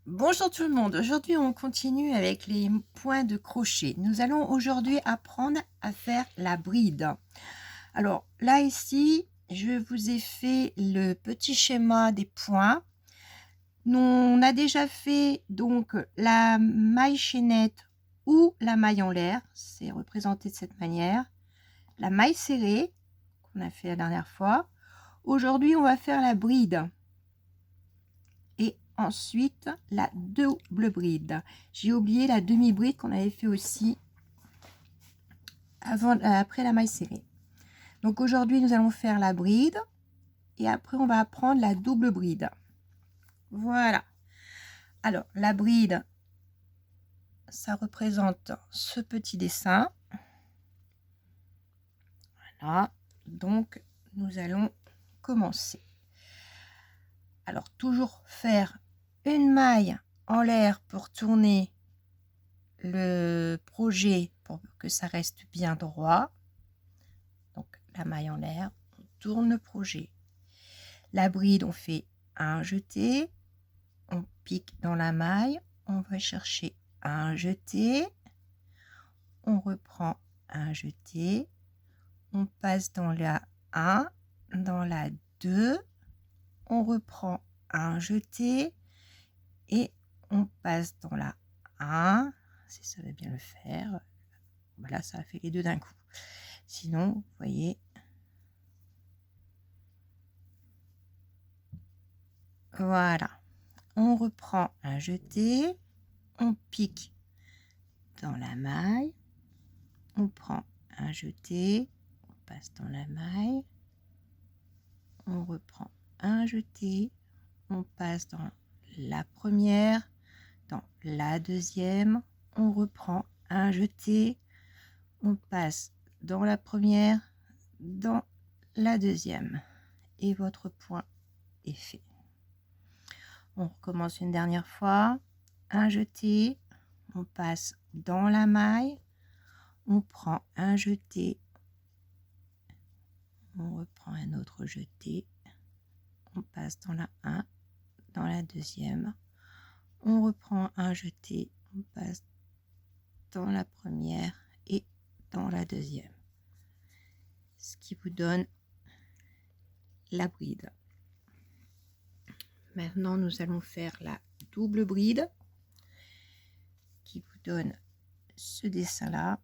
Bonjour tout le monde, aujourd'hui on continue avec les points de crochet. Nous allons aujourd'hui apprendre à faire la bride. Alors là ici, je vous ai fait le petit schéma des points. On a déjà fait donc la maille chaînette ou la maille en l'air, c'est représenté de cette manière. La maille serrée qu'on a fait la dernière fois. Aujourd'hui on va faire la bride. Et ensuite la double bride. J'ai oublié la demi-bride qu'on avait fait aussi après la maille serrée. Donc aujourd'hui nous allons faire la bride et après on va apprendre la double bride. Voilà. Alors la bride, ça représente ce petit dessin. Voilà. Donc nous allons commencer. Alors toujours faire une maille en l'air pour tourner le projet pour que ça reste bien droit. Donc la maille en l'air, on tourne le projet. La bride, on fait un jeté, on pique dans la maille, on va chercher un jeté, on reprend un jeté, on passe dans la 1, dans la 2, on reprend un jeté et on passe dans la 1, si ça veut bien le faire. Voilà, ça a fait les deux d'un coup. Sinon, vous voyez, voilà. On reprend un jeté, on pique dans la maille, on prend un jeté, on passe dans la maille, on reprend un jeté, on passe dans la première, dans la deuxième, on reprend un jeté, on passe dans la première, dans la deuxième et votre point est fait. On recommence une dernière fois, un jeté, on passe dans la maille, on prend un jeté, on reprend un autre jeté, on passe dans la 1, dans la deuxième, on reprend un jeté, on passe dans la première et dans la deuxième. Ce qui vous donne la bride. Maintenant, nous allons faire la double bride qui vous donne ce dessin-là.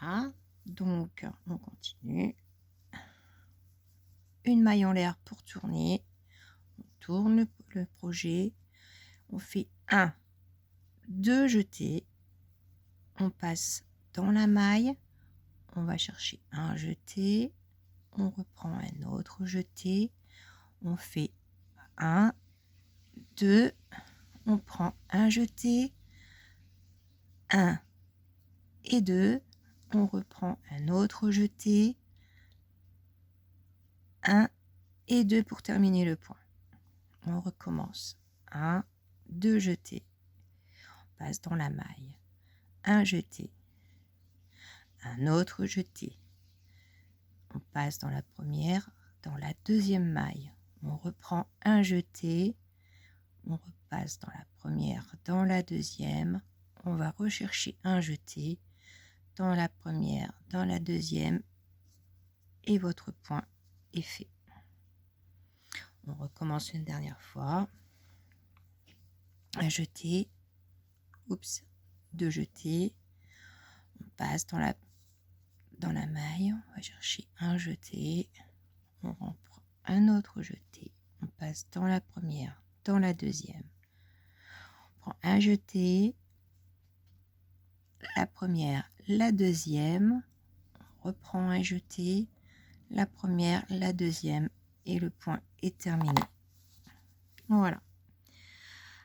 Voilà. Donc, on continue. Une maille en l'air pour tourner. On tourne le projet. On fait 1, 2 jetés. On passe dans la maille. On va chercher un jeté. On reprend un autre jeté. On fait 1, 2. On prend un jeté. 1 et 2. On reprend un autre jeté. 1 et 2 pour terminer le point. On recommence. 1, 2 jetés. On passe dans la maille. Un jeté. Un autre jeté. On passe dans la première, dans la deuxième maille. On reprend un jeté. On repasse dans la première, dans la deuxième. On va rechercher un jeté dans la première, dans la deuxième. Et votre point est fait. On recommence une dernière fois. Un jeté, oups, 2 jetés, on passe dans la maille, on va chercher un jeté, on reprend un autre jeté, on passe dans la première, dans la deuxième, on prend un jeté, la première, la deuxième, on reprend un jeté, la première, la deuxième et le point est terminé. Voilà.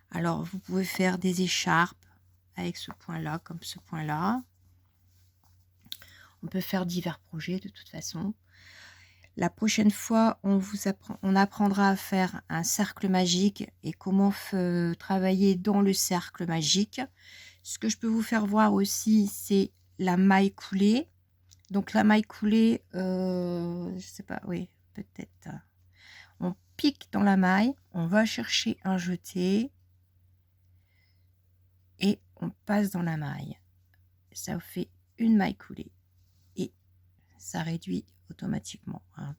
Alors vous pouvez faire des écharpes avec ce point-là, comme ce point-là. On peut faire divers projets de toute façon. La prochaine fois, on apprendra à faire un cercle magique et comment travailler dans le cercle magique. Ce que je peux vous faire voir aussi, c'est la maille coulée. Donc la maille coulée, je sais pas, oui, peut-être. On pique dans la maille, on va chercher un jeté et on passe dans la maille. Ça fait une maille coulée et ça réduit automatiquement. Hein.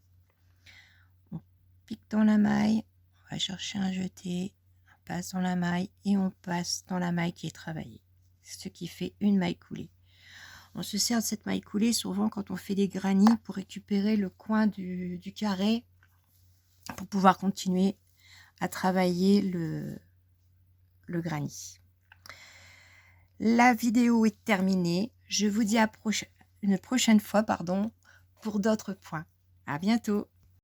On pique dans la maille, on va chercher un jeté, on passe dans la maille et on passe dans la maille qui est travaillée. Ce qui fait une maille coulée. On se sert de cette maille coulée souvent quand on fait des granits pour récupérer le coin du carré pour pouvoir continuer à travailler le granit. La vidéo est terminée. Je vous dis à une prochaine fois pour d'autres points. À bientôt.